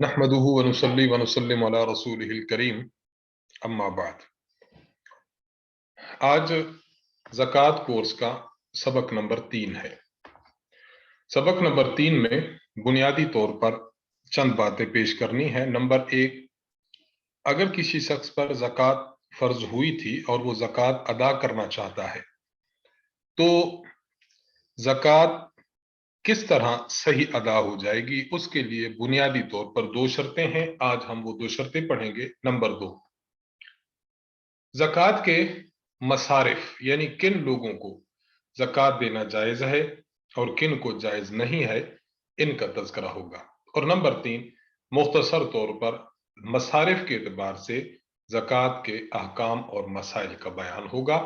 नहमदुहु व नुसल्ली व नुसल्लिम अला रसूलिहिल करीम, अम्मा बाद। आज ज़कात कोर्स का सबक नंबर 3 है। सबक नंबर 3 में बुनियादी तौर पर चंद बातें पेश करनी है। नंबर 1, अगर किसी शख्स पर ज़कात फर्ज हुई थी और वो ज़कात अदा करना चाहता है तो ज़कात किस तरह सही अदा हो जाएगी, उसके लिए बुनियादी तौर पर 2 शर्तें हैं। आज हम वो 2 शर्तें पढ़ेंगे। नंबर 2, ज़कात के मसारिफ यानी किन लोगों को ज़कात देना जायज़ है और किन को जायज़ नहीं है, इनका तज़किरा होगा। और नंबर 3, मुख्तसर तौर पर मसारिफ के एतबार से ज़कात के अहकाम और मसाइल का बयान होगा।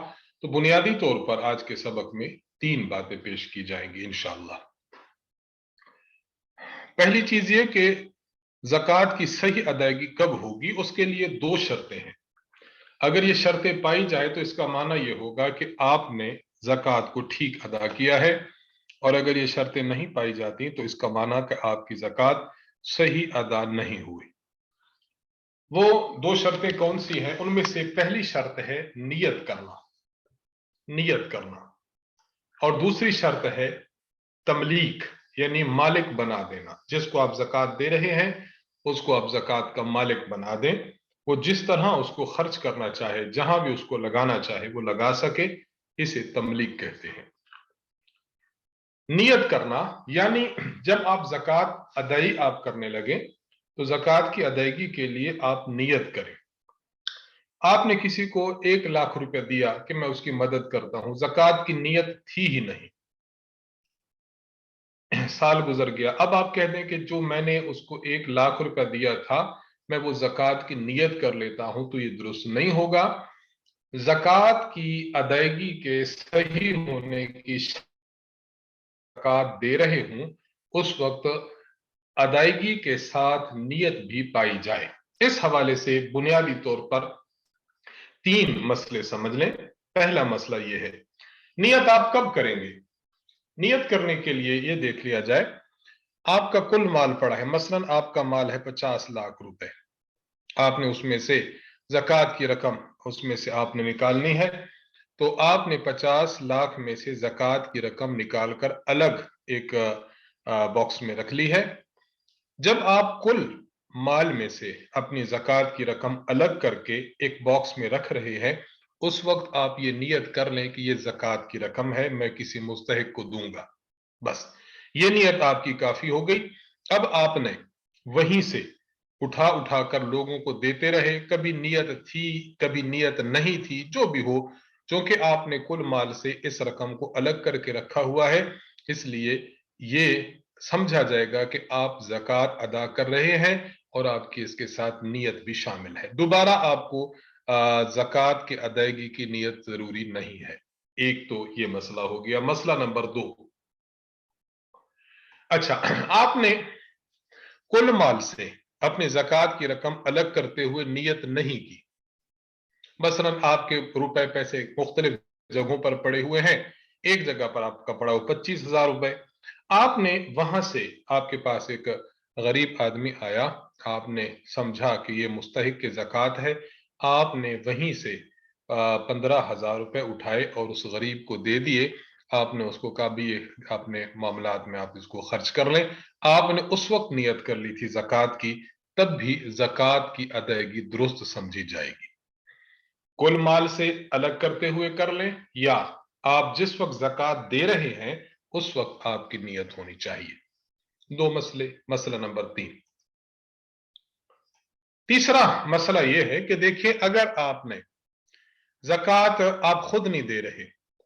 तो बुनियादी तौर पर आज के सबक में 3 बातें पेश की जाएंगी इंशाअल्लाह। पहली चीज ये कि ज़कात की सही अदायगी कब होगी, उसके लिए 2 शर्तें हैं। अगर ये शर्तें पाई जाए तो इसका माना यह होगा कि आपने ज़कात को ठीक अदा किया है, और अगर ये शर्तें नहीं पाई जाती तो इसका माना कि आपकी ज़कात सही अदा नहीं हुई। वो 2 शर्तें कौन सी हैं? उनमें से पहली शर्त है नियत करना, नियत करना, और दूसरी शर्त है तमलीक यानी मालिक बना देना। जिसको आप ज़कात दे रहे हैं उसको आप ज़कात का मालिक बना दें। वो जिस तरह उसको खर्च करना चाहे, जहां भी उसको लगाना चाहे वो लगा सके, इसे तमलीक कहते हैं। नियत करना यानी जब आप ज़कात अदाई आप करने लगे तो ज़कात की अदायगी के लिए आप नियत करें। आपने किसी को 1 लाख रुपए दिया कि मैं उसकी मदद करता हूं, ज़कात की नियत थी ही नहीं, साल गुजर गया, अब आप कहते हैं कि जो मैंने उसको 1 लाख रुपया दिया था मैं वो ज़कात की नियत कर लेता हूं, तो ये दुरुस्त नहीं होगा। ज़कात की अदायगी के सही होने की ज़कात दे रहे हूं उस वक्त अदायगी के साथ नियत भी पाई जाए। इस हवाले से बुनियादी तौर पर 3 मसले समझ लें। पहला मसला यह है, नियत आप कब करेंगे? नियत करने के लिए यह देख लिया जाए, आपका कुल माल पड़ा है, मसलन आपका माल है 50 लाख रुपए, आपने उसमें से ज़कात की रकम उसमें से आपने निकालनी है, तो आपने 50 लाख में से ज़कात की रकम निकालकर अलग एक बॉक्स में रख ली है। जब आप कुल माल में से अपनी ज़कात की रकम अलग करके एक बॉक्स में रख रहे हैं, उस वक्त आप ये नियत कर लें कि ये ज़कात की रकम है, मैं किसी मुस्तहिक को दूंगा। बस ये नियत आपकी काफी हो गई। अब आपने वहीं से उठा उठा कर लोगों को देते रहे, कभी नियत थी कभी नियत नहीं थी, जो भी हो, क्योंकि आपने कुल माल से इस रकम को अलग करके रखा हुआ है, इसलिए ये समझा जाएगा कि आप ज़कात अदा कर रहे हैं और आपकी इसके साथ नियत भी शामिल है। दोबारा आपको ज़कात की अदायगी की नियत जरूरी नहीं है। एक तो ये मसला हो गया। मसला नंबर 2, अच्छा, आपने कुल माल से अपने ज़कात की रकम अलग करते हुए नियत नहीं की। मसलन आपके रुपए पैसे मुख्तलिफ जगहों पर पड़े हुए हैं, एक जगह पर आपका पड़ा हो 25,000 रुपए, आपने वहां से, आपके पास एक गरीब आदमी आया, आपने समझा कि ये मुस्तहिक की ज़कात है, आपने वहीं से 15,000 रुपए उठाए और उस गरीब को दे दिए। आपने उसको कहा भी ये अपने मामलात में आप इसको खर्च कर लें। आपने उस वक्त नियत कर ली थी ज़कात की, तब भी ज़कात की अदायगी दुरुस्त समझी जाएगी। कुल माल से अलग करते हुए कर लें, या आप जिस वक्त ज़कात दे रहे हैं उस वक्त आपकी नियत होनी चाहिए। 2 मसले। मसला नंबर 3, तीसरा मसला यह है कि देखिए, अगर आपने ज़कात आप खुद नहीं दे रहे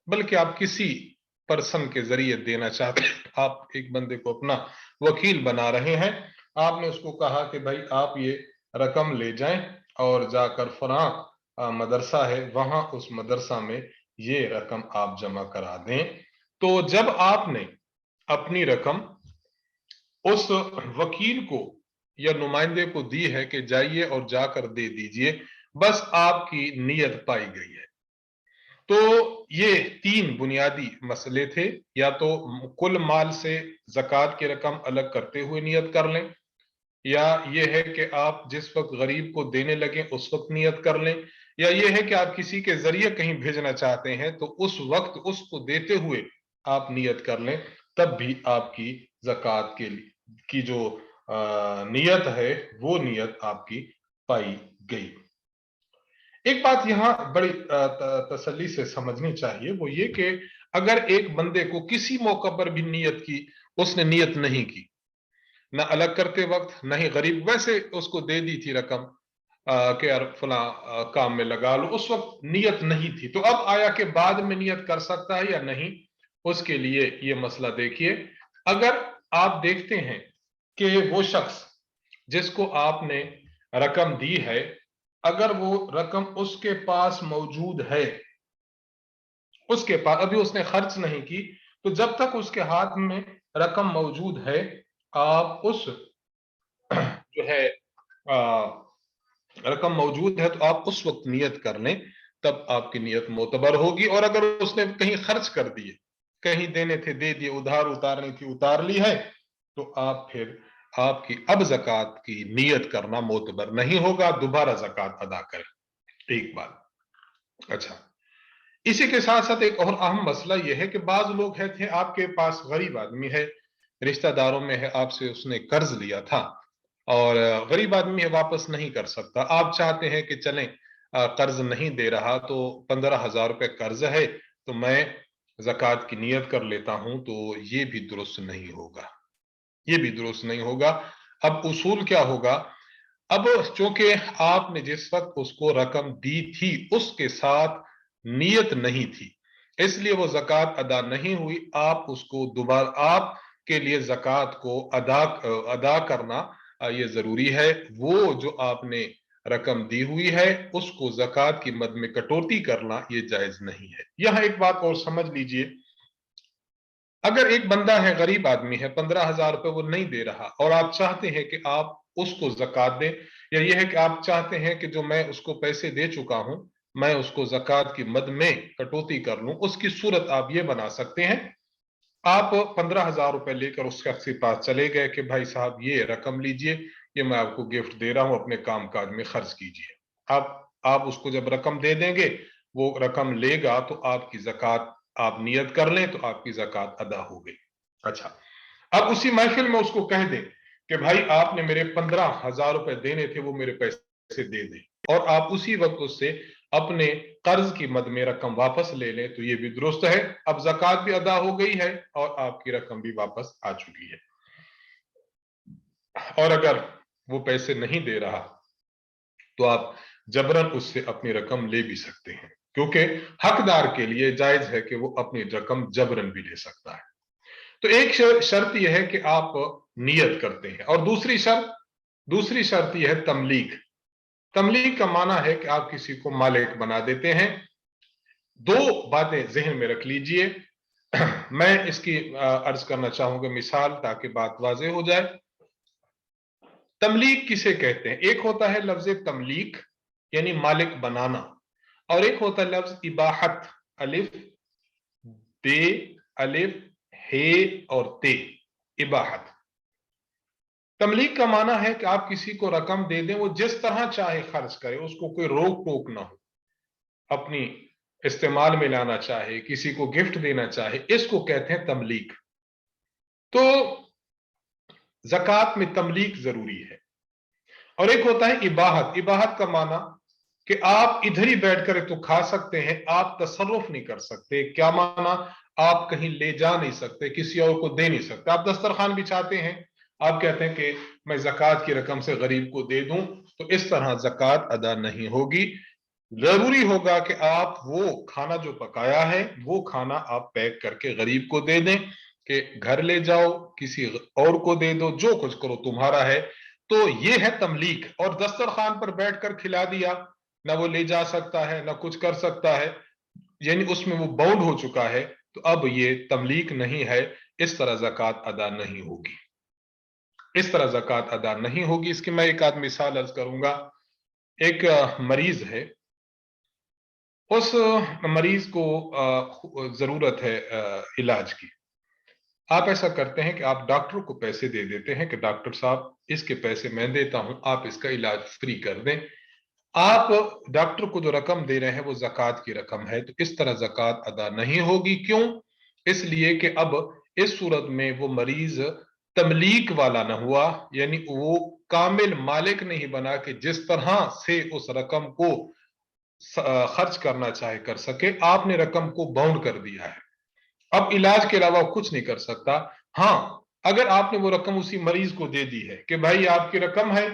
बल्कि आप किसी पर्सन के जरिए देना चाहते हैं, आप एक बंदे को अपना वकील बना रहे हैं, आपने उसको कहा कि भाई आप ये रकम ले जाएं और जाकर फलां मदरसा है वहां उस मदरसा में ये रकम आप जमा करा दें। तो जब आपने अपनी रकम उस वकील को या नुमाइंदे को दी है कि जाइए और जाकर दे दीजिए, बस आपकी नियत पाई गई है। तो ये 3 बुनियादी मसले थे, या तो कुल माल से ज़कात की रकम अलग करते हुए नियत कर लें, या ये है कि आप जिस वक्त गरीब को देने लगे उस वक्त नियत कर लें, या ये है कि आप किसी के जरिए कहीं भेजना चाहते हैं तो उस वक्त उसको देते हुए आप नियत कर लें, तब भी आपकी ज़कात के लिए की जो नियत है वो नियत आपकी पाई गई। एक बात यहां बड़ी तसल्ली से समझनी चाहिए, वो ये कि अगर एक बंदे को किसी मौका पर भी नियत की, उसने नियत नहीं की, ना अलग करते वक्त, ना ही गरीब, वैसे उसको दे दी थी रकम कि यार फला काम में लगा लो, उस वक्त नियत नहीं थी, तो अब आया कि बाद में नियत कर सकता है या नहीं, उसके लिए ये मसला देखिए। अगर आप देखते हैं कि वो शख्स जिसको आपने रकम दी है, अगर वो रकम उसके पास मौजूद है, उसके पास अभी उसने खर्च नहीं की, तो जब तक उसके हाथ में रकम मौजूद है, आप उस जो है रकम मौजूद है तो आप उस वक्त नियत कर लें, तब आपकी नियत मोतबर होगी। और अगर उसने कहीं खर्च कर दिए, कहीं देने थे दे दिए, उधार उतारनी थी उतार ली है, तो आप फिर आपकी अब ज़कात की नियत करना मोतबर नहीं होगा, दोबारा ज़कात अदा करें। एक बात। अच्छा, इसी के साथ साथ एक और अहम मसला यह है कि बाज लोग है थे, आपके पास गरीब आदमी है, रिश्तेदारों में है, आपसे उसने कर्ज लिया था और गरीब आदमी है, वापस नहीं कर सकता, आप चाहते हैं कि चलें कर्ज नहीं दे रहा तो 15,000 रुपये कर्ज है तो मैं ज़कात की नियत कर लेता हूं, तो ये भी दुरुस्त नहीं होगा, ये भी दुरुस्त नहीं होगा। अब उसूल क्या होगा? अब चूंकि आपने जिस वक्त उसको रकम दी थी उसके साथ नियत नहीं थी, इसलिए वो ज़कात अदा नहीं हुई, आप उसको दोबारा, आपके लिए ज़कात को अदा करना ये जरूरी है। वो जो आपने रकम दी हुई है उसको ज़कात की मद में कटौती करना ये जायज नहीं है। यहां एक बात और समझ लीजिए, अगर एक बंदा है, गरीब आदमी है, 15,000 रुपए वो नहीं दे रहा और आप चाहते हैं कि आप उसको ज़कात दें, या ये है कि आप चाहते हैं कि जो मैं उसको पैसे दे चुका हूं मैं उसको ज़कात की मद में कटौती कर लूं, उसकी सूरत आप ये बना सकते हैं, आप 15,000 रुपए लेकर उस शख्स के पास चले गए कि भाई साहब ये रकम लीजिए, ये मैं आपको गिफ्ट दे रहा हूं, अपने काम काज में खर्च कीजिए। आप उसको जब रकम दे देंगे, वो रकम लेगा तो आपकी ज़कात आप नियत कर लें तो आपकी ज़कात अदा हो गई। अच्छा, अब उसी महफिल में उसको कह दें कि भाई आपने मेरे 15,000 रुपए देने थे, वो मेरे पैसे दे दें, और आप उसी वक्त उससे अपने कर्ज की मद में रकम वापस ले लें, तो ये भी दुरुस्त है। अब ज़कात भी अदा हो गई है और आपकी रकम भी वापस आ चुकी है। और अगर वो पैसे नहीं दे रहा तो आप जबरन उससे अपनी रकम ले भी सकते हैं, क्योंकि हकदार के लिए जायज है कि वो अपनी रकम जबरन भी ले सकता है। तो एक शर्त यह है कि आप नियत करते हैं, और दूसरी शर्त यह है तमलीक। तमलीक का माना है कि आप किसी को मालिक बना देते हैं। दो बातें जहन में रख लीजिए, मैं इसकी अर्ज करना चाहूंगा मिसाल, ताकि बात वाज़ेह हो जाए। तमलीक किसे कहते हैं? एक होता है लफ्ज तमलीक यानी मालिक बनाना, और एक होता है लफ्ज इबाहत, अलिफ बे अलिफ हे और ते, इबाहत। तमलीक का माना है कि आप किसी को रकम दे दें, वो जिस तरह चाहे खर्च करे, उसको कोई रोक टोक ना हो, अपनी इस्तेमाल में लाना चाहे, किसी को गिफ्ट देना चाहे, इसको कहते हैं तमलीक। तो ज़कात में तमलीक जरूरी है। और एक होता है इबाहत। इबाहत का माना कि आप इधर ही बैठकर तो खा सकते हैं, आप तसर्रुफ नहीं कर सकते। क्या माना? आप कहीं ले जा नहीं सकते, किसी और को दे नहीं सकते। आप दस्तरखान बिछाते हैं, आप कहते हैं कि मैं ज़कात की रकम से गरीब को दे दूं, तो इस तरह ज़कात अदा नहीं होगी। जरूरी होगा कि आप वो खाना जो पकाया है वो खाना आप पैक करके गरीब को दे दें, कि घर ले जाओ, किसी और को दे दो, जो कुछ करो तुम्हारा है। तो ये है तमलीक। और दस्तरखान पर बैठकर खिला दिया, ना वो ले जा सकता है ना कुछ कर सकता है, यानी उसमें वो बाउंड हो चुका है, तो अब ये तमलीक नहीं है, इस तरह ज़कात अदा नहीं होगी, इस तरह ज़कात अदा नहीं होगी। इसकी मैं एक आध मिसाल अर्ज करूंगा। एक मरीज है, उस मरीज को जरूरत है इलाज की, آپ ایسا کرتے ہیں کہ آپ ڈاکٹر کو پیسے دے دیتے ہیں کہ ڈاکٹر صاحب اس کے پیسے میں دیتا ہوں، آپ اس کا علاج فری کر دیں۔ آپ ڈاکٹر کو جو رقم دے رہے ہیں وہ زکوٰۃ کی رقم ہے، تو اس طرح زکوٰۃ ادا نہیں ہوگی۔ کیوں؟ اس لیے کہ اب اس صورت میں وہ مریض تملیک والا نہ ہوا، یعنی وہ کامل مالک نہیں بنا کہ جس طرح سے اس رقم کو خرچ کرنا چاہے کر سکے۔ آپ نے رقم کو باؤنڈ کر دیا ہے، اب علاج کے علاوہ کچھ نہیں کر سکتا۔ ہاں، اگر آپ نے وہ رقم اسی مریض کو دے دی ہے کہ بھائی آپ کی رقم ہے،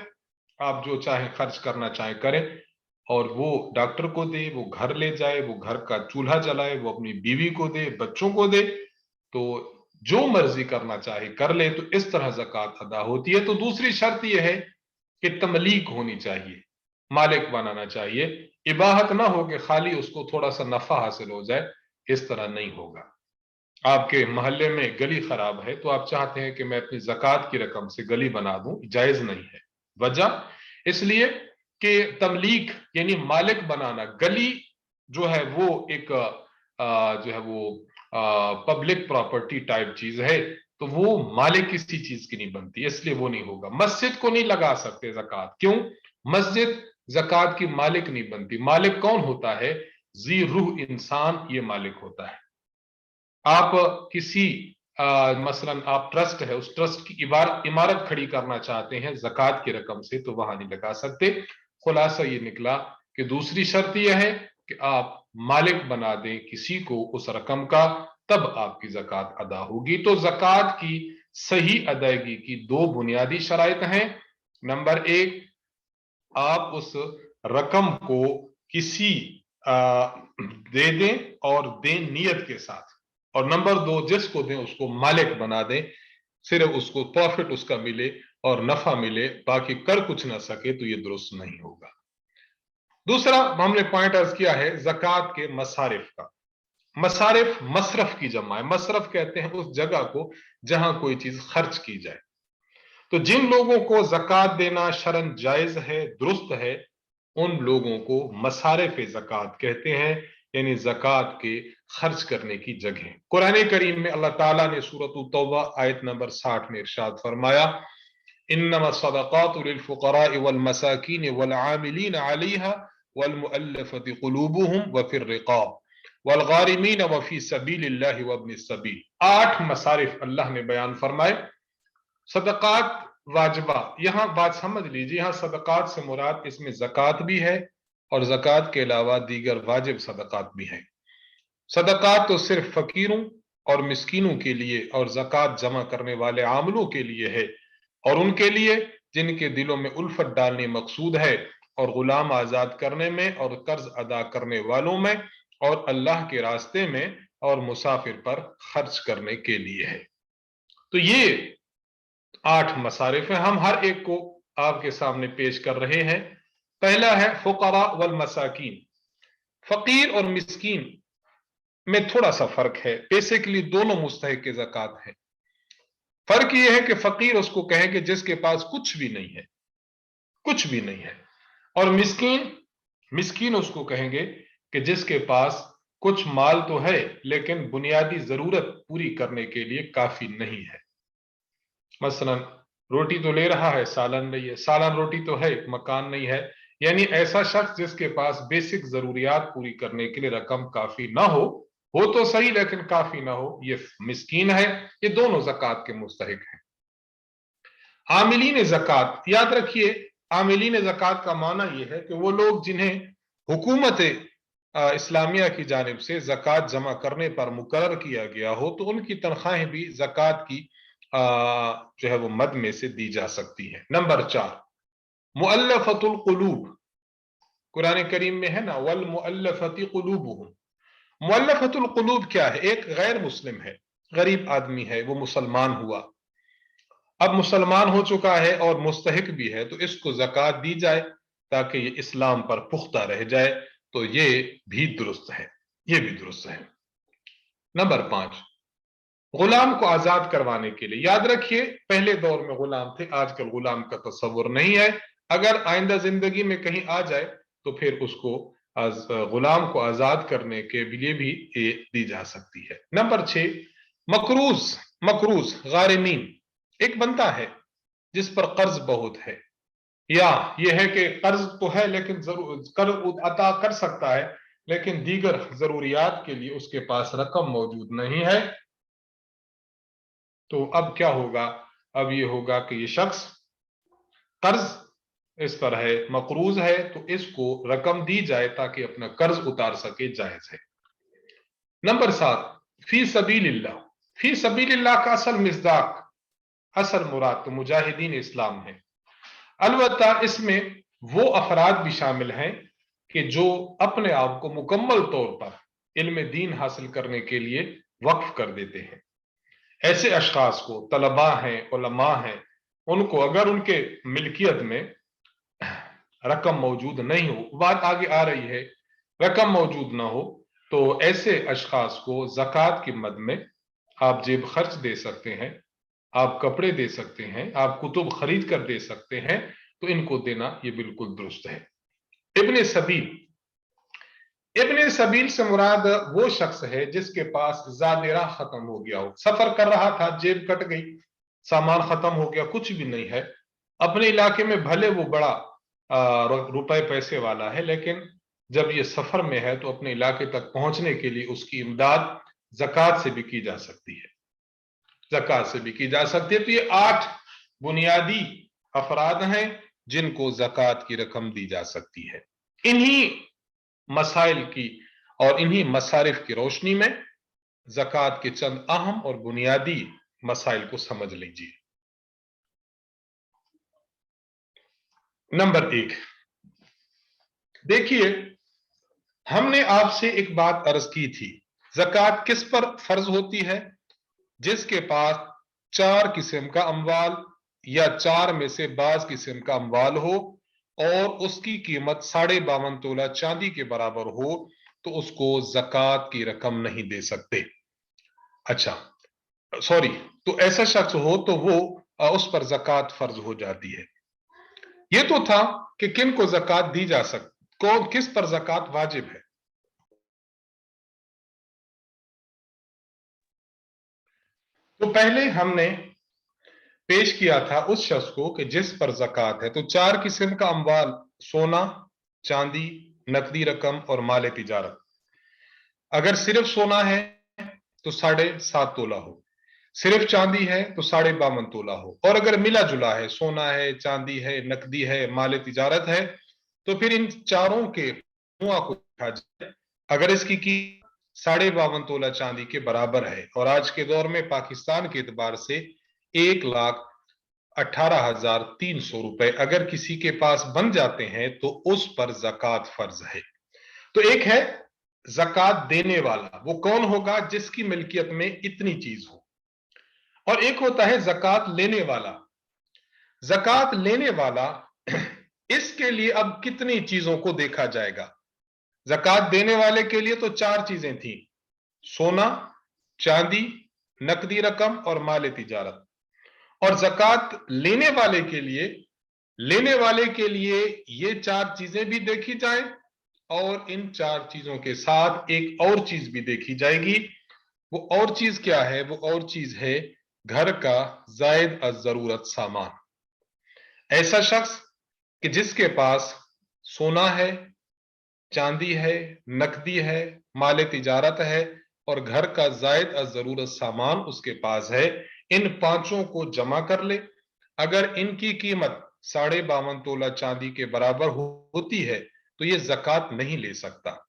آپ جو چاہیں خرچ کرنا چاہیں کریں، اور وہ ڈاکٹر کو دے، وہ گھر لے جائے، وہ گھر کا چولہا جلائے، وہ اپنی بیوی کو دے، بچوں کو دے، تو جو مرضی کرنا چاہے کر لے، تو اس طرح زکوٰۃ ادا ہوتی ہے۔ تو دوسری شرط یہ ہے کہ تملیک ہونی چاہیے، مالک بنانا چاہیے، اباحت نہ ہو کہ خالی اس کو تھوڑا سا نفع حاصل ہو جائے، اس طرح نہیں ہوگا۔ آپ کے محلے میں گلی خراب ہے تو آپ چاہتے ہیں کہ میں اپنی زکوٰۃ کی رقم سے گلی بنا دوں، جائز نہیں ہے۔ وجہ اس لیے کہ تملیک یعنی مالک بنانا، گلی جو ہے وہ ایک جو ہے وہ پبلک پراپرٹی ٹائپ چیز ہے، تو وہ مالک کسی چیز کی نہیں بنتی، اس لیے وہ نہیں ہوگا۔ مسجد کو نہیں لگا سکتے زکوٰۃ، کیوں؟ مسجد زکوٰۃ کی مالک نہیں بنتی۔ مالک کون ہوتا ہے؟ ذی روح انسان، یہ مالک ہوتا ہے۔ آپ کسی مثلا آپ ٹرسٹ ہے، اس ٹرسٹ کی عمارت کھڑی کرنا چاہتے ہیں زکوٰۃ کی رقم سے، تو وہاں نہیں لگا سکتے۔ خلاصہ یہ نکلا کہ دوسری شرط یہ ہے کہ آپ مالک بنا دیں کسی کو اس رقم کا، تب آپ کی زکوٰۃ ادا ہوگی۔ تو زکوٰۃ کی صحیح ادائیگی کی دو بنیادی شرائط ہیں۔ نمبر ایک، آپ اس رقم کو کسی دے دیں اور دیں نیت کے ساتھ، اور نمبر دو، جس کو دیں اس کو مالک بنا دیں، صرف اس کو پروفٹ اس کا ملے اور نفع ملے، باقی کر کچھ نہ سکے، تو یہ درست نہیں ہوگا۔ دوسرا ہم نے پوائنٹ عرض کیا ہے زکوٰۃ کے مصارف کا۔ مصارف مصرف کی جمع ہے، مصرف کہتے ہیں اس جگہ کو جہاں کوئی چیز خرچ کی جائے۔ تو جن لوگوں کو زکوٰۃ دینا شرعاً جائز ہے، درست ہے، ان لوگوں کو مصارف زکوٰۃ کہتے ہیں، یعنی زکوٰۃ کے خرچ کرنے کی جگہ۔ قرآن کریم میں اللہ تعالیٰ نے سورۃ التوبہ آیت نمبر 60 میں ارشاد فرمایا، انما الصدقات للفقراء والمساکین والعاملین علیہا والمؤلفۃ قلوبہم وفی الرقاب والغارمین وفی سبیل اللہ وابن السبیل۔ 8 مصارف اللہ نے بیان فرمائے۔ صدقات واجبہ، یہاں بات سمجھ لیجیے، یہاں صدقات سے مراد اس میں زکوٰۃ بھی ہے اور زکوٰۃ کے علاوہ دیگر واجب صدقات بھی ہیں۔ صدقات تو صرف فقیروں اور مسکینوں کے لیے اور زکوٰۃ جمع کرنے والے عاملوں کے لیے ہے، اور ان کے لیے جن کے دلوں میں الفت ڈالنے مقصود ہے، اور غلام آزاد کرنے میں، اور قرض ادا کرنے والوں میں، اور اللہ کے راستے میں، اور مسافر پر خرچ کرنے کے لیے ہے۔ تو یہ 8 مصارف ہیں، ہم ہر ایک کو آپ کے سامنے پیش کر رہے ہیں۔ پہلا ہے فقراء والمساکین۔ فقیر اور مسکین میں تھوڑا سا فرق ہے، بیسیکلی دونوں مستحق زکوٰۃ ہیں۔ فرق یہ ہے کہ فقیر اس کو کہیں کہ جس کے پاس کچھ بھی نہیں ہے، کچھ بھی نہیں ہے، اور مسکین اس کو کہیں گے کہ جس کے پاس کچھ مال تو ہے لیکن بنیادی ضرورت پوری کرنے کے لیے کافی نہیں ہے۔ مثلا روٹی تو لے رہا ہے، سالن نہیں ہے، سالن روٹی تو ہے، مکان نہیں ہے، یعنی ایسا شخص جس کے پاس بیسک ضروریات پوری کرنے کے لیے رقم کافی نہ ہو تو صحیح لیکن کافی نہ ہو، یہ مسکین ہے۔ یہ دونوں زکوٰۃ کے مستحق ہیں۔ عاملین زکوٰۃ، یاد رکھیے عاملین زکوٰۃ کا معنی یہ ہے کہ وہ لوگ جنہیں حکومت اسلامیہ کی جانب سے زکوٰۃ جمع کرنے پر مقرر کیا گیا ہو، تو ان کی تنخواہیں بھی زکوٰۃ کی جو ہے وہ مد میں سے دی جا سکتی ہیں۔ نمبر 4، مؤلفۃ القلوب۔ قرآن کریم میں ہے نا والمؤلفۃ قلوبہم۔ مؤلفۃ القلوب کیا ہے؟ ایک غیر مسلم ہے، غریب آدمی ہے، وہ مسلمان ہوا، اب مسلمان ہو چکا ہے اور مستحق بھی ہے، تو اس کو زکوٰۃ دی جائے تاکہ یہ اسلام پر پختہ رہ جائے، تو یہ بھی درست ہے، یہ بھی درست ہے۔ نمبر 5، غلام کو آزاد کروانے کے لیے۔ یاد رکھیے پہلے دور میں غلام تھے، آج کل غلام کا تصور نہیں ہے، اگر آئندہ زندگی میں کہیں آ جائے تو پھر اس کو غلام کو آزاد کرنے کے لیے بھی دی جا سکتی ہے۔ نمبر 6، मकरूज, मकरूज गारिमीन, एक बंदा है जिस पर कर्ज बहुत है, या यह है कि कर्ज तो है लेकिन जरूर कर्ज अता कर सकता है लेकिन दीगर जरूरियात के लिए उसके पास रकम मौजूद नहीं है। तो अब क्या होगा? अब ये होगा कि ये शख्स कर्ज इस पर है, मकरूज है, तो इसको रकम दी जाए ताकि अपना कर्ज उतार सके, जायज है। नंबर 7, फी सबीलिल्लाह। फी सबीलिल्लाह का असल मिस्दाक, असल मुराद तो मुजाहिदीन इस्लाम है। अलबत्ता इसमें वो अफराद भी शामिल हैं कि जो अपने आप को मुकम्मल तौर पर इल्म दीन हासिल करने के लिए वक्फ कर देते हैं। ऐसे अशखास को, तलबा हैं, उलमा हैं, उनको अगर उनके मिल्कियत में रकम मौजूद नहीं हो, बात आगे आ रही है, रकम मौजूद ना हो, तो ऐसे अशखास को ज़कात की मद में आप जेब खर्च दे सकते हैं, आप कपड़े दे सकते हैं, आप कुतुब खरीद कर दे सकते हैं, तो इनको देना ये बिल्कुल दुरुस्त है। इब्ने सबील, इब्ने सबील से मुराद वो शख्स है जिसके पास ज़ादिरा खत्म हो गया हो, सफर कर रहा था, जेब कट गई, सामान खत्म हो गया, कुछ भी नहीं है, अपने इलाके में भले वो बड़ा रुपए पैसे वाला है, लेकिन जब ये सफर में है तो अपने इलाके तक पहुंचने के लिए उसकी इमदाद ज़कात से भी की जा सकती है, ज़कात से भी की जा सकती है। तो ये 8 बुनियादी अफराद हैं जिनको ज़कात की रकम दी जा सकती है। इन्हीं मसाइल की और इन्हीं मसारिफ की रोशनी में ज़कात के चंद अहम और बुनियादी मसाइल को समझ लीजिए। नंबर 1, देखिए, हमने आपसे एक बात अर्ज की थी, ज़कात किस पर फर्ज होती है? जिसके पास 4 किस्म का अमवाल या 4 में से बाज किस्म का अमवाल हो और उसकी कीमत 52.5 तोला चांदी के बराबर हो, तो उसको ज़कात की रकम नहीं दे सकते। अच्छा, सॉरी, तो ऐसा शख्स हो तो वो उस पर ज़कात फर्ज हो जाती है। ये तो था कि किन को ज़कात दी जा सकती, कौन किस पर ज़कात वाजिब है। तो पहले हमने पेश किया था उस शख्स को कि जिस पर ज़कात है, तो 4 किस्म का अमवाल, सोना, चांदी, नकदी रकम और माल तिजारत। अगर सिर्फ सोना है तो 7.5 तोला हो, सिर्फ चांदी है तो 52.5 तोला हो, और अगर मिला जुला है, सोना है, चांदी है, नकदी है, माल तिजारत है, तो फिर इन चारों के मजमुआ को देखा जाए। अगर इसकी कीमत 52.5 तोला चांदी के बराबर है और आज के दौर में पाकिस्तान के एतबार से 1,18,300 रुपए अगर किसी के पास बन जाते हैं तो उस पर ज़कात फर्ज है। तो एक है ज़कात देने वाला, वो कौन होगा? जिसकी मिल्कियत में इतनी चीज हो, और एक होता है ज़कात लेने वाला। ज़कात लेने वाला इसके लिए अब कितनी चीजों को देखा जाएगा? ज़कात देने वाले के लिए तो 4 चीजें थी, सोना, चांदी, नकदी रकम और माल तिजारत। और ज़कात लेने वाले के लिए, लेने वाले के लिए ये 4 चीजें भी देखी जाए और इन 4 चीजों के साथ एक और चीज भी देखी जाएगी। वो और चीज क्या है? वो और चीज है घर का जायद अज जरूरत सामान। ऐसा शख्स कि जिसके पास सोना है, चांदी है, नकदी है, माल तिजारत है और घर का जायद अज जरूरत सामान उसके पास है, इन पांचों को जमा कर ले। अगर इनकी कीमत 52.5 तोला चांदी के बराबर होती है तो ये ज़कात नहीं ले सकता।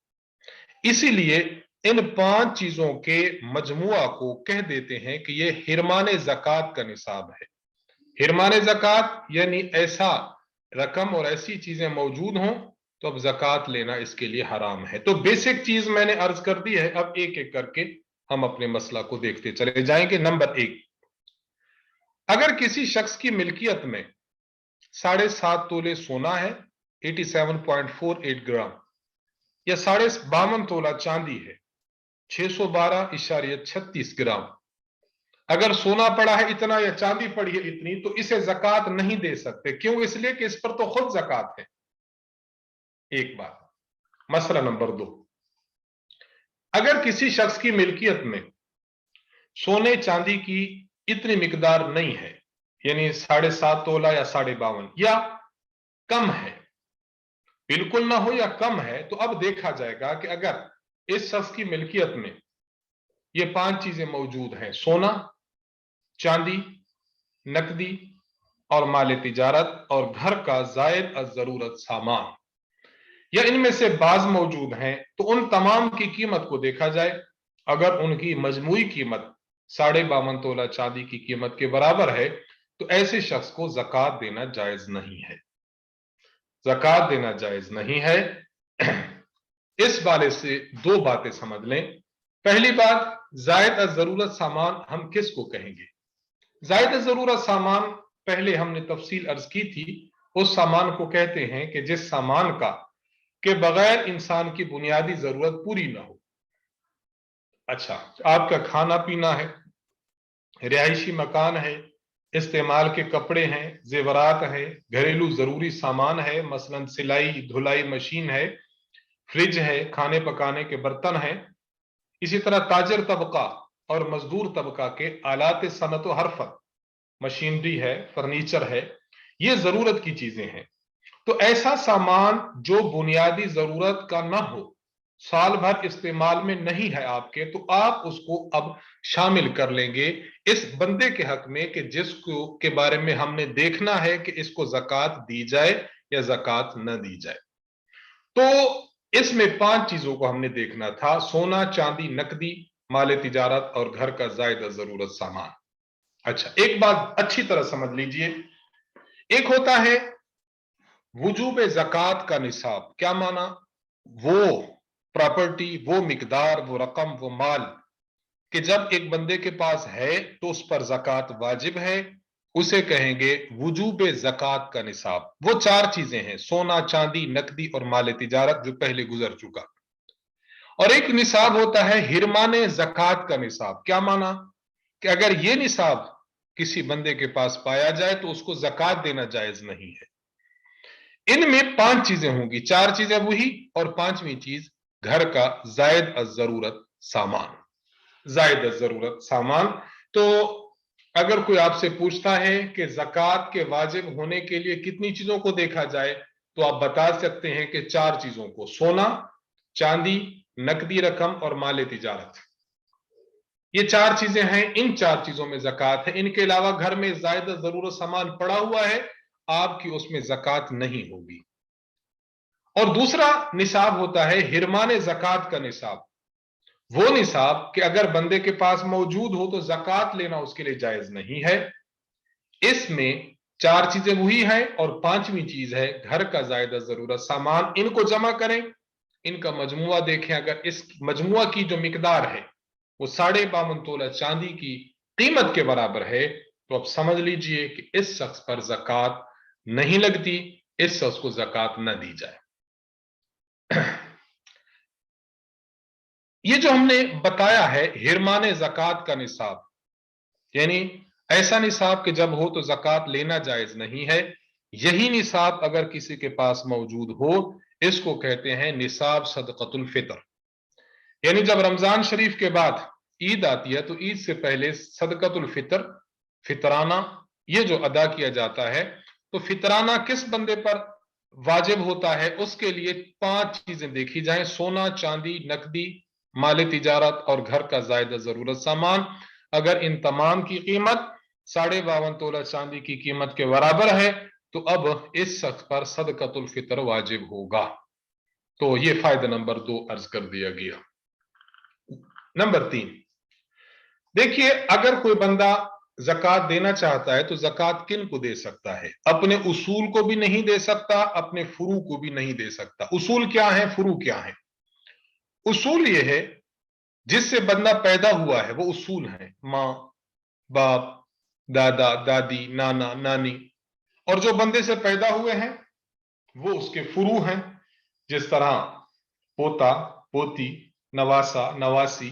इसीलिए इन 5 चीजों के मजमुआ को कह देते हैं कि ये हिरमान ज़कात का निसाब है। हिरमान ज़कात यानी ऐसा रकम और ऐसी चीजें मौजूद हों तो अब ज़कात लेना इसके लिए हराम है। तो बेसिक चीज मैंने अर्ज कर दी है, अब एक एक करके हम अपने मसला को देखते चले जाएंगे। नंबर 1, अगर किसी शख्स की मिल्कियत में 7.5 तोले सोना है, 87.48 ग्राम, या 52.5 तोला चांदी है, 612.36 ग्राम, अगर सोना पड़ा है इतना या चांदी पड़ी है इतनी, तो इसे ज़कात नहीं दे सकते। क्यों? इसलिए कि इस पर तो खुद ज़कात है। एक बात। मसला नंबर 2, अगर किसी शख्स की मिल्कियत में सोने चांदी की इतनी मिकदार नहीं है, यानी 7.5 तोला या 52.5 या कम है, बिल्कुल ना हो या कम है, तो अब देखा जाएगा कि अगर इस शख्स की मिल्कियत में ये 5 चीजें मौजूद हैं, सोना, चांदी, नकदी और माल तिजारत और घर का जायद जरूरत सामान, या इनमें से बाज मौजूद हैं, तो उन तमाम की कीमत को देखा जाए। अगर उनकी मजमूई कीमत 52.5 तोला चांदी की कीमत के बराबर है, तो ऐसे शख्स को ज़कात देना जायज नहीं है, ज़कात देना जायज नहीं है। इस बारे से 2 बातें समझ लें। पहली बात, जायद जरूरत सामान हम किसको कहेंगे? जायद जरूरत सामान पहले हमने तफसील अर्ज की थी, उस सामान को कहते हैं कि जिस सामान का के बगैर इंसान की बुनियादी जरूरत पूरी ना हो। अच्छा, आपका खाना पीना है, रिहायशी मकान है, इस्तेमाल के कपड़े हैं, जेवरात है, घरेलू जरूरी सामान है, मसलन सिलाई धुलाई मशीन है, फ्रिज है, खाने पकाने के बर्तन हैं। इसी तरह ताजर तबका और मजदूर तबका के आलात सनत व हरफत, मशीनरी है, फर्नीचर है, ये जरूरत की चीजें हैं। तो ऐसा सामान जो बुनियादी जरूरत का ना हो, साल भर इस्तेमाल में नहीं है आपके, तो आप उसको अब शामिल कर लेंगे इस बंदे के हक में कि जिसको के बारे में हमने देखना है कि इसको ज़कात दी जाए या ज़कात न दी जाए। तो इसमें 5 चीजों को हमने देखना था, सोना, चांदी, नकदी, माल तिजारत और घर का जायद जरूरत सामान। अच्छा, एक बात अच्छी तरह समझ लीजिए, एक होता है वुजूब ज़कात का निसाब। क्या माना? वो प्रॉपर्टी, वो मिकदार, वो रकम, वो माल कि जब एक बंदे के पास है तो उस पर ज़कात वाजिब है, उसे कहेंगे वुजूब ज़कात का निसाब। वो 4 चीजें हैं, सोना, चांदी, नकदी और माल तिजारत, जो पहले गुजर चुका। और एक निसाब होता है हिरमान ज़कात का निसाब। क्या माना? कि अगर ये निसाब किसी बंदे के पास पाया जाए तो उसको ज़कात देना जायज नहीं है। इनमें 5 चीजें होंगी, 4 चीजें वही और 5वीं चीज घर का जायद जरूरत सामान। जायद जरूरत सामान। तो अगर कोई आपसे पूछता है कि ज़कात के वाजिब होने के लिए कितनी चीजों को देखा जाए, तो आप बता सकते हैं कि 4 चीजों को, सोना, चांदी, नकदी रकम और माल तिजारत। ये 4 चीजें हैं, इन 4 चीजों में ज़कात है। इनके अलावा घर में जायद जरूरत सामान पड़ा हुआ है, आपकी उसमें ज़कात नहीं होगी। और दूसरा निसाब होता है हिरमान ज़कात का निसाब। वो निसाब कि अगर बंदे के पास मौजूद हो तो ज़कात लेना उसके लिए जायज नहीं है। इसमें 4 चीजें वही हैं और 5वीं चीज है घर का जायद जरूरत सामान। इनको जमा करें, इनका मजमुआ देखें, अगर इस मजमुआ की जो मिकदार है वो 52.5 तोला चांदी की कीमत के बराबर है, तो अब समझ लीजिए कि इस शख्स पर ज़कात नहीं लगती, इस शख्स को ज़कात न दी जाए। ये जो हमने बताया है हिरमान ज़कात का निसाब, यानी ऐसा निसाब कि जब हो तो ज़कात लेना जायज नहीं है, यही निसाब अगर किसी के पास मौजूद हो, इसको कहते हैं निसाब सदक़तुल फितर। यानी जब रमजान शरीफ के बाद ईद आती है तो ईद से पहले सदक़तुल फितर, फितराना, ये जो अदा किया जाता है, तो फितराना किस बंदे पर वाजिब होता है, उसके लिए 5 चीजें देखी जाएं, सोना, चांदी, नकदी, माल तिजारत और घर का जायद जरूरत सामान। अगर इन तमाम की कीमत 52.5 तोला चांदी की कीमत के बराबर है, तो अब इस शख्स पर सदक़तुल फितर वाजिब होगा। तो ये फायदा नंबर 2 अर्ज कर दिया गया। नंबर 3, देखिए, अगर कोई बंदा ज़कात देना चाहता है तो ज़कात किन को दे सकता है? अपने उसूल को भी नहीं दे सकता, अपने फुरू को भी नहीं दे सकता। उसूल क्या है, फुरू क्या है? उसूल ये है जिससे बंदा पैदा हुआ है, वो उसूल है, माँ, बाप, दादा, दादी, नाना, नानी। और जो बंदे से पैदा हुए हैं वो उसके फुरू हैं, जिस तरह पोता, पोती, नवासा, नवासी,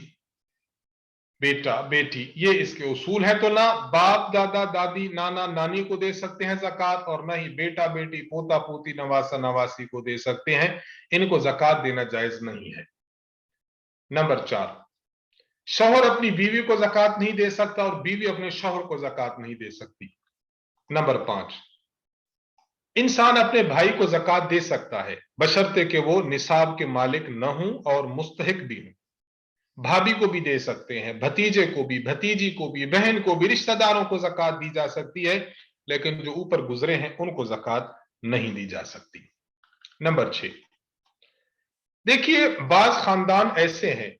बेटा, बेटी, ये इसके उसूल है। तो ना बाप, दादा, दादी, नाना, नानी को दे सकते हैं ज़कात, और ना ही बेटा, बेटी, पोता, पोती, नवासा, नवासी को दे सकते हैं। इनको ज़कात देना जायज नहीं है। नंबर 4, शौहर अपनी बीवी को ज़कात नहीं दे सकता और बीवी अपने शौहर को ज़कात नहीं दे सकती। नंबर 5, इंसान अपने भाई को ज़कात दे सकता है बशर्ते कि वो निसाब के मालिक न हों और मुस्तहिक भी हों। भाभी को भी दे सकते हैं, भतीजे को भी, भतीजी को भी, बहन को भी, रिश्तेदारों को ज़कात दी जा सकती है, लेकिन जो ऊपर गुजरे हैं उनको ज़कात नहीं दी जा सकती। नंबर 6, देखिए बाज खानदान ऐसे हैं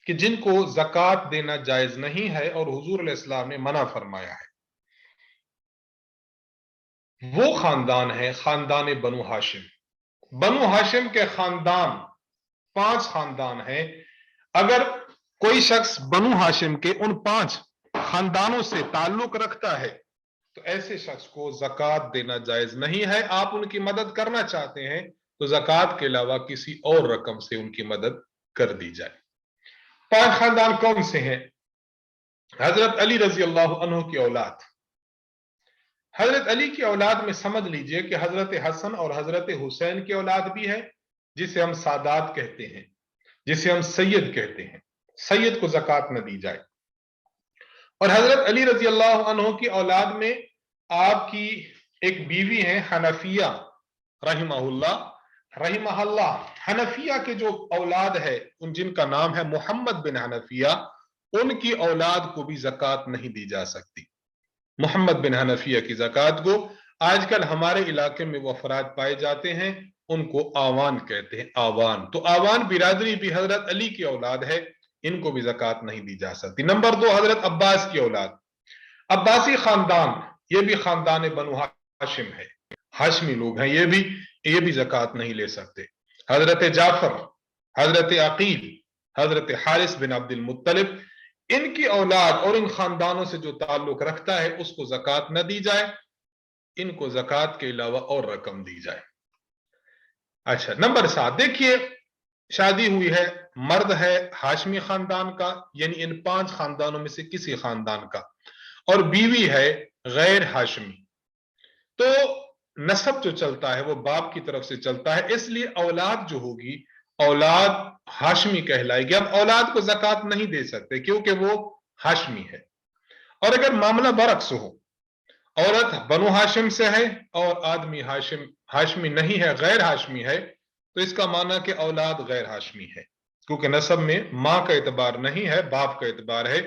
कि जिनको ज़कात देना जायज नहीं है और हुजूर अलैहि सलाम ने मना फरमाया है। वो खानदान है खानदान बनु हाशिम। बनु हाशिम के खानदान 5 खानदान हैं। अगर कोई शख्स बनु हाशिम के उन 5 खानदानों से ताल्लुक रखता है तो ऐसे शख्स को ज़कात देना जायज नहीं है। आप उनकी मदद करना चाहते हैं तो ज़कात के अलावा किसी और रकम से उनकी मदद कर दी जाए। 5 खानदान कौन से हैं? हजरत अली रजी अल्लाह अन्हु की औलाद। हजरत अली की औलाद में समझ लीजिए कि हजरत हसन और हजरत हुसैन की औलाद भी है, जिसे हम सादात कहते हैं, जिसे हम सैयद कहते हैं। सैयद को ज़कात न दी जाए। और हजरत अली रजी अल्लाह अन्हु की औलाद में आपकी एक बीवी है हनफिया रहिमहुल्लाह। हनफिया के जो औलाद है उन जिनका नाम है मोहम्मद बिन हनफिया, उनकी औलाद को भी ज़कात नहीं दी जा सकती। मोहम्मद बिन हनफिया की ज़कात को आजकल हमारे इलाके में वो अफराद पाए जाते हैं, उनको आवान कहते हैं। आवान, तो आवान बिरादरी भी हजरत अली की औलाद है, इनको भी ज़कात नहीं दी जा सकती। नंबर 2, हजरत अब्बास की औलाद। अब्बासी खानदान, ये भी खानदान बनु हाशिम है, हाशमी लोग हैं, ये भी ज़कात नहीं ले सकते। हजरत जाफर, हजरत अकील, हजरत हारिस बिन अब्दुल मुत्तलिब, इनकी औलाद और इन खानदानों से जो ताल्लुक रखता है उसको ज़कात न दी जाए, इनको ज़कात के अलावा और रकम दी जाए। अच्छा, नंबर 7, देखिए शादी हुई है, मर्द है हाशमी खानदान का, यानी इन 5 खानदानों में से किसी खानदान का, और बीवी है गैर हाशमी, तो नसब जो चलता है वो बाप की तरफ से चलता है, इसलिए औलाद जो होगी औलाद हाशमी कहलाएगी। अब औलाद को ज़कात नहीं दे सकते क्योंकि वो हाशमी है। और अगर मामला बरक्स हो, औरत बनु हाशिम से है और आदमी हाशमी नहीं है, गैर हाशमी है, तो इसका माना कि औलाद गैर हाशमी है, क्योंकि नसब में मां का एतबार नहीं है, बाप का एतबार है।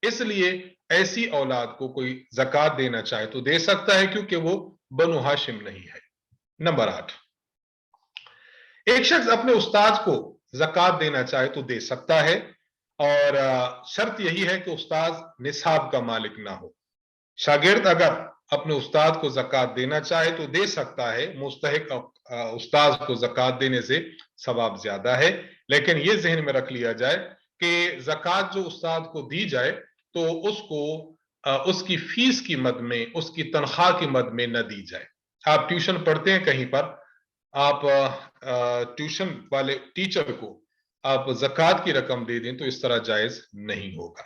इसलिए ऐसी औलाद को कोई ज़कात देना चाहे तो दे सकता है क्योंकि वो बनु हाशिम नहीं है। नंबर 8, एक शख्स अपने उस्ताद को ज़कात देना चाहे तो दे सकता है, और शर्त यही है कि उस्ताद निसाब का मालिक ना हो। शागिर्द अगर अपने उस्ताद को ज़कात देना चाहे तो दे सकता है, मुस्तहिक उस्ताद को ज़कात देने से सवाब ज्यादा है। लेकिन यह जहन में रख लिया जाए कि ज़कात जो उस्ताद को दी जाए तो उसको उसकी फीस की मद में, उसकी तनख्वाह की मद में न दी जाए। आप ट्यूशन पढ़ते हैं कहीं पर, आप ट्यूशन वाले टीचर को आप ज़कात की रकम दे दें तो इस तरह जायज नहीं होगा।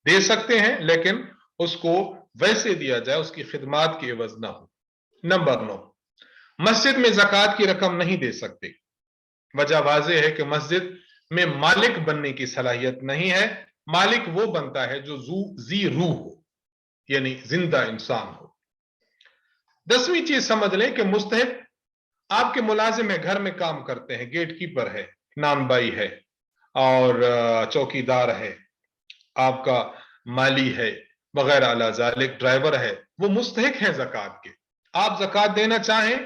दे सकते हैं लेकिन उसको वैसे दिया जाए उसकी खिदमात की एवज ना हो। नंबर 9, मस्जिद में ज़कात की रकम नहीं दे सकते। वजह वाज़ेह है कि मस्जिद में मालिक बनने की सलाहियत नहीं है। मालिक वो बनता है जो जी रूह हो, यानी जिंदा इंसान हो। 10वीं चीज समझ लें कि मुस्तहिक आपके मुलाजिम है, घर में काम करते हैं, गेट कीपर है, नानबाई है और चौकीदार है, आपका माली है वगैरह अला ज़ालिक, ड्राइवर है, वो मुस्तहिक है ज़कात के। आप ज़कात देना चाहें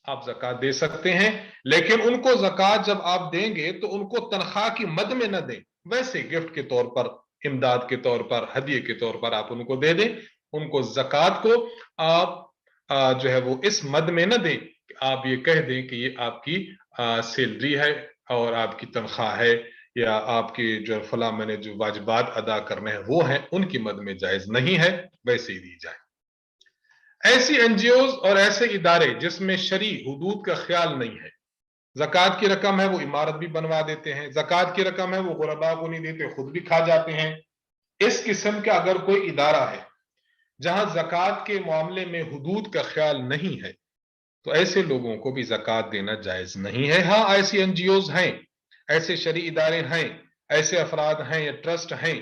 आप ज़कात दे सकते हैं, लेकिन उनको ज़कात जब आप देंगे तो उनको तनख्वाह की मद में न दें, वैसे गिफ्ट के तौर पर, इमदाद के तौर पर, हदिये के तौर पर आप उनको दे दें। उनको ज़कात को आप जो है वो इस मद में न दें कि आप ये कह दें कि ये आपकी सैलरी है और आपकी तनख्वाह है, या आपके जो फला मैंने जो वाजिबात अदा करने हैं वो हैं, उनकी मद में जायज नहीं है, वैसे ही दी जाए। ऐसी एनजीओज और ऐसे इदारे जिसमें शरी हुदूद का ख्याल नहीं है, ज़कात की रकम है वो इमारत भी बनवा देते हैं, ज़कात की रकम है वो गुरबा को नहीं देते, खुद भी खा जाते हैं। इस किस्म का अगर कोई इदारा है जहां ज़कात के मामले में हुदूद का ख्याल नहीं है तो ऐसे लोगों को भी ज़कात देना जायज नहीं है। हाँ, ऐसी एनजीओज हैं, ऐसे शरी इदारे हैं ऐसे अफराद हैं या ट्रस्ट हैं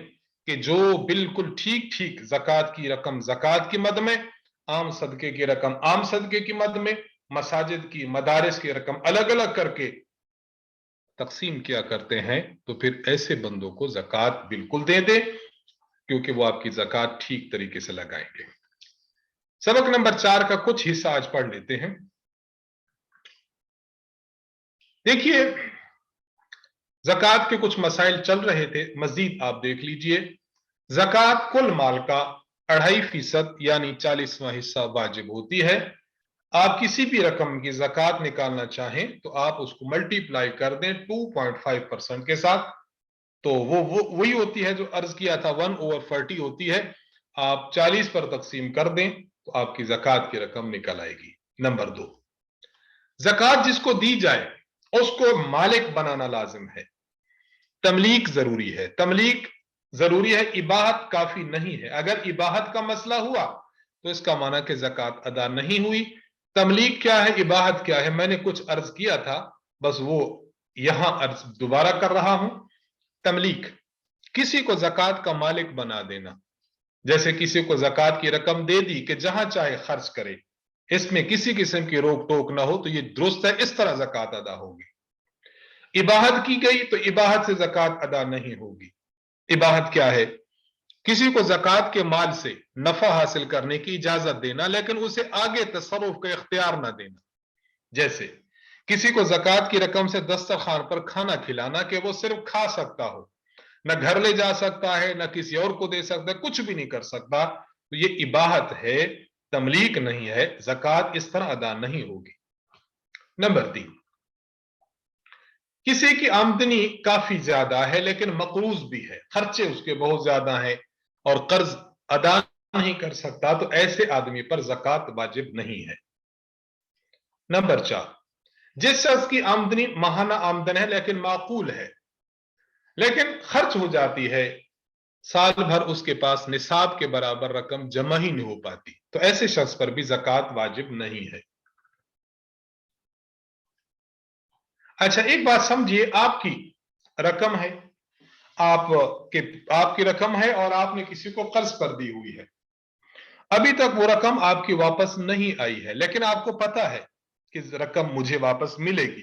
कि जो बिल्कुल ठीक ठीक ज़कात की रकम ज़कात की मद में, आम सदके की रकम आम सदके की मद में, मसाजिद की मदारिस की रकम अलग अलग करके तकसीम किया करते हैं, तो फिर ऐसे बंदों को ज़कात बिल्कुल दे दे, क्योंकि वो आपकी ज़कात ठीक तरीके से लगाएंगे। सबक नंबर 4 का कुछ हिस्सा आज पढ़ लेते हैं। देखिए, ज़कात के कुछ मसाइल चल रहे थे, मजीद आप देख लीजिए। ज़कात कुल माल का 2.5% यानी 40वां हिस्सा वाजिब होती है। आप किसी भी रकम की ज़कात निकालना चाहें तो आप उसको मल्टीप्लाई कर दें 2.5% के साथ, तो वो वही होती है जो अर्ज किया था, 1/40 होती है। आप 40 पर तकसीम कर दें तो आपकी ज़कात की रकम निकल आएगी। नंबर 2, ज़कात जिसको दी जाए उसको मालिक बनाना लाजिम है। तमलीक जरूरी है, तमलीक जरूरी है, इबाहत काफी नहीं है। अगर इबाहत का मसला हुआ तो इसका माना कि ज़कात अदा नहीं हुई। तमलीक क्या है, इबाहत क्या है, मैंने कुछ अर्ज किया था, बस वो यहां अर्ज दोबारा कर रहा हूं। तमलीक किसी को ज़कात का मालिक बना देना, जैसे किसी को ज़कात की रकम दे दी कि जहां चाहे खर्च करे, इसमें किसी किस्म की रोक टोक ना हो, तो ये दुरुस्त है, इस तरह ज़कात अदा होगी। इबाहत की गई तो इबाहत से ज़कात अदा नहीं होगी। इबाहत क्या है, किसी को ज़कात के माल से नफा हासिल करने की इजाजत देना, लेकिन उसे आगे तसर्रुफ का इख्तियार ना देना। जैसे किसी को ज़कात की रकम से दस्तरखान पर खाना खिलाना कि वो सिर्फ खा सकता हो, न घर ले जा सकता है, न किसी और को दे सकता है, कुछ भी नहीं कर सकता, तो ये इबाहत है, तमलीक नहीं है। ज़कात इस तरह अदा नहीं होगी। नंबर 3, किसी की आमदनी काफी ज्यादा है लेकिन मकरूज भी है, खर्चे उसके बहुत ज्यादा हैं और कर्ज अदा नहीं कर सकता, तो ऐसे आदमी पर ज़कात वाजिब नहीं है। नंबर 4, जिस शख्स की आमदनी माहाना आमदन है लेकिन माकूल है, लेकिन खर्च हो जाती है, साल भर उसके पास निसाब के बराबर रकम जमा ही नहीं हो पाती, तो ऐसे शख्स पर भी ज़कात वाजिब नहीं है। अच्छा, एक बात समझिए, आपकी रकम है, आपकी रकम है और आपने किसी को कर्ज पर दी हुई है, अभी तक वो रकम आपकी वापस नहीं आई है, लेकिन आपको पता है कि रकम मुझे वापस मिलेगी,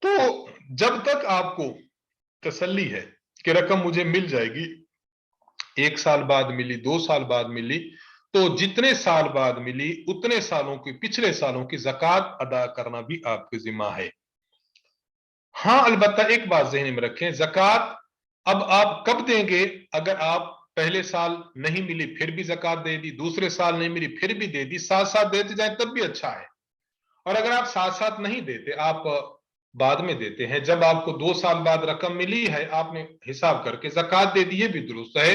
तो जब तक आपको तसल्ली है कि रकम मुझे मिल जाएगी, 1 साल बाद मिली, 2 साल बाद मिली, तो जितने साल बाद मिली उतने सालों की, पिछले सालों की ज़कात अदा करना भी आपकी जिम्मा है। हां, अलबत्ता एक बात ज़हन में रखें, ज़कात अब आप कब देंगे? अगर आप पहले साल नहीं मिली फिर भी ज़कात दे दी, दूसरे साल नहीं मिली फिर भी दे दी, साथ साथ देते जाए तब भी अच्छा है। और अगर आप साथ साथ नहीं देते, आप बाद में देते हैं, जब आपको 2 साल बाद रकम मिली है, आपने हिसाब करके ज़कात दे दी, ये भी दुरुस्त है।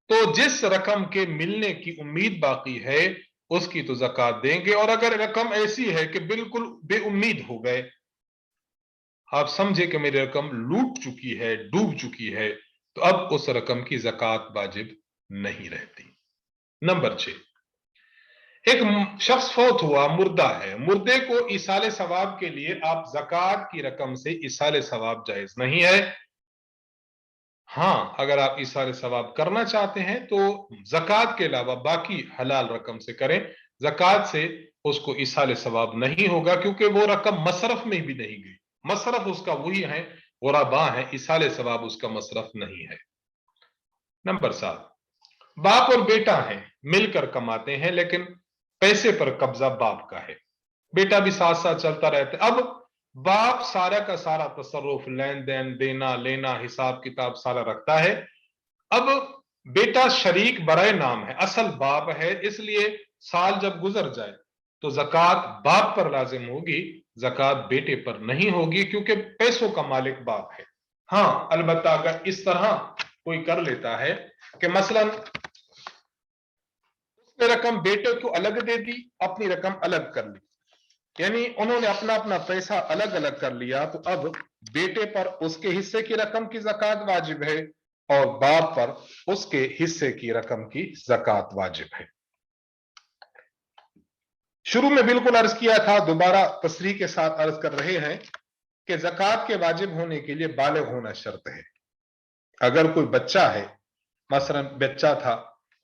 तो जिस रकम के मिलने की उम्मीद बाकी है उसकी तो ज़कात देंगे, और अगर रकम ऐसी है कि बिल्कुल बेउम्मीद हो गए, आप समझे कि मेरी रकम लूट चुकी है, डूब चुकी है, तो अब उस रकम की ज़कात वाजिब नहीं रहती। नंबर 6, एक शख्स फौत हुआ, मुर्दा है, मुर्दे को इसाले सवाब के लिए आप ज़कात की रकम से इसाले सवाब जायज नहीं है। हां, अगर आप इसाले सवाब करना चाहते हैं तो ज़कात के अलावा बाकी हलाल रकम से करें, ज़कात से उसको इसाले सवाब नहीं होगा, क्योंकि वो रकम मसरफ में भी नहीं गई, मसरफ उसका वही है, गुराबा है, इसाले सवाब उसका मसरफ नहीं है। नंबर 7, बाप और बेटा हैं, मिलकर कमाते हैं, लेकिन पैसे पर कब्जा बाप का है, बेटा भी साथ साथ चलता रहता है। अब बाप सारा का सारा तसर्रुफ, लेन देन, देना लेना, हिसाब किताब सारा रखता है। अब बेटा शरीक बराए नाम है, असल बाप है, इसलिए साल जब गुजर जाए तो ज़कात बाप पर लाजिम होगी, ज़कात बेटे पर नहीं होगी, क्योंकि पैसों का मालिक बाप है। हां, अलबत्ता अगर इस तरह कोई कर लेता है कि मसलन उसने रकम बेटे को अलग दे दी, अपनी रकम अलग कर ली, यानी उन्होंने अपना अपना पैसा अलग अलग कर लिया, तो अब बेटे पर उसके हिस्से की रकम की ज़कात वाजिब है और बाप पर उसके हिस्से की रकम की ज़कात वाजिब है। शुरू में बिल्कुल अर्ज किया था, दोबारा तसरीह के साथ अर्ज कर रहे हैं कि ज़कात के वाजिब होने के लिए बालिग होना शर्त है। अगर कोई बच्चा है, मसलन बच्चा था,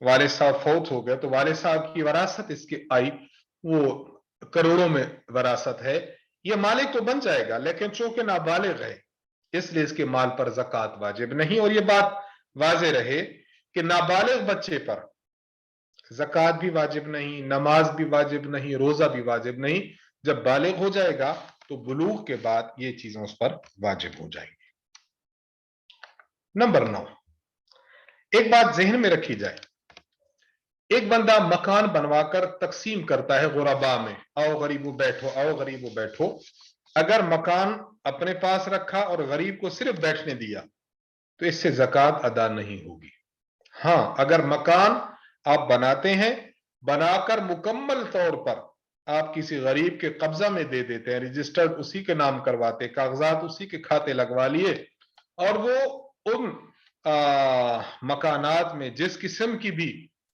वालिद साहब फौत हो गए, तो वालिद साहब की वरासत इसकी आई, वो करोड़ों में वरासत है, ये मालिक तो बन जाएगा, लेकिन चूंकि नाबालिग है इसलिए इसके माल पर ज़कात वाजिब नहीं। और ये बात वाज़े रहे कि नाबालिग बच्चे पर ज़कात भी वाजिब नहीं, नमाज भी वाजिब नहीं, रोजा भी वाजिब नहीं। जब बालिग हो जाएगा तो बुलूग के बाद ये चीजें उस पर वाजिब हो जाएंगी। नंबर 9, एक बात जहन में रखी जाए, एक बंदा मकान बनवाकर तकसीम करता है गुरबा में, आओ गरीबो बैठो, आओ गरीबो बैठो। अगर मकान अपने पास रखा और गरीब को सिर्फ बैठने दिया तो इससे ज़कात अदा नहीं होगी। हां, अगर मकान आप बनाते हैं, बनाकर मुकम्मल तौर पर आप किसी गरीब के कब्जा में दे देते हैं, रजिस्टर्ड उसी के नाम करवाते, कागजात उसी के खाते लगवा लिए, और वो उन मकानात में जिस किस्म की भी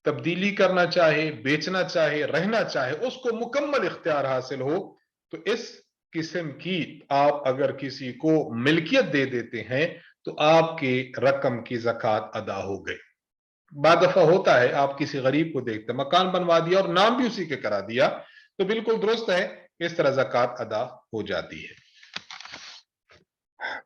तब्दीली करना चाहे, बेचना चाहे, रहना चाहे, उसको मुकम्मल इख्तियार हासिल हो, तो इस किस्म की आप अगर किसी को मिल्कियत दे देते हैं तो आपके रकम की ज़कात अदा हो गई। बाद दफा होता है, आप किसी गरीब को देखते, मकान बनवा दिया और नाम भी उसी के करा दिया, तो बिल्कुल दुरुस्त है, इस तरह ज़कात अदा हो जाती है।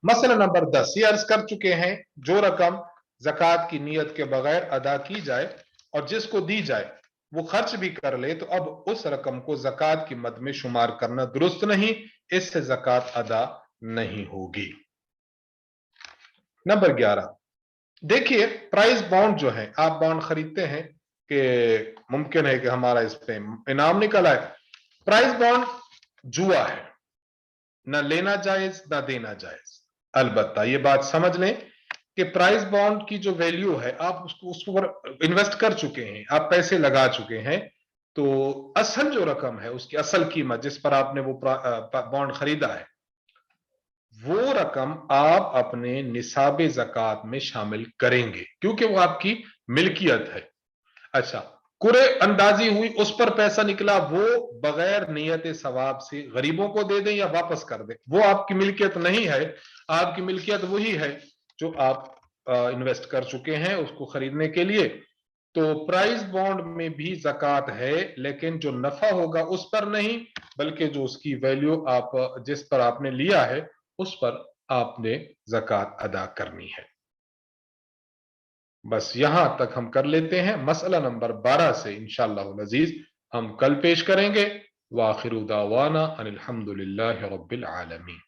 मसला नंबर 10 ये अर्ज कर चुके हैं, जो रकम ज़कात की नीयत के बगैर अदा की जाए और जिसको दी जाए वो खर्च भी कर ले, तो अब उस रकम को ज़कात की मद में शुमार करना दुरुस्त नहीं, इससे ज़कात अदा नहीं होगी। नंबर 11, देखिए प्राइस बॉन्ड जो है, आप बॉन्ड खरीदते हैं कि मुमकिन है कि हमारा इस पे इनाम निकल आए। प्राइस बॉन्ड जुआ है, ना लेना जायज ना देना जायज। अलबत्ता ये बात समझ लें कि प्राइस बॉन्ड की जो वैल्यू है, आप उसको ऊपर इन्वेस्ट कर चुके हैं, आप पैसे लगा चुके हैं, तो असल जो रकम है, उसकी असल कीमत जिस पर आपने वो बॉन्ड खरीदा है, वो रकम आप अपने निसाबे ज़कात में शामिल करेंगे, क्योंकि वो आपकी मिल्कियत है। अच्छा, कुरे अंदाजी हुई, उस पर पैसा निकला, वो बगैर नियत सवाब से गरीबों को दे दें या वापस कर दें, वो आपकी मिल्कियत नहीं है। आपकी मिल्कियत वही है जो आप इन्वेस्ट कर चुके हैं उसको खरीदने के लिए। तो प्राइस बॉन्ड में भी ज़कात है, लेकिन जो नफा होगा उस पर नहीं, बल्कि जो उसकी वैल्यू आप जिस पर आपने लिया है उस पर आपने ज़कात अदा करनी है। बस यहां तक हम कर लेते हैं। मसला नंबर 12 से इंशाअल्लाह अज़ीज हम कल पेश करेंगे। व आखिरु दावाना अनिल हम्दुलिल्लाहि रब्बिल आलमीन।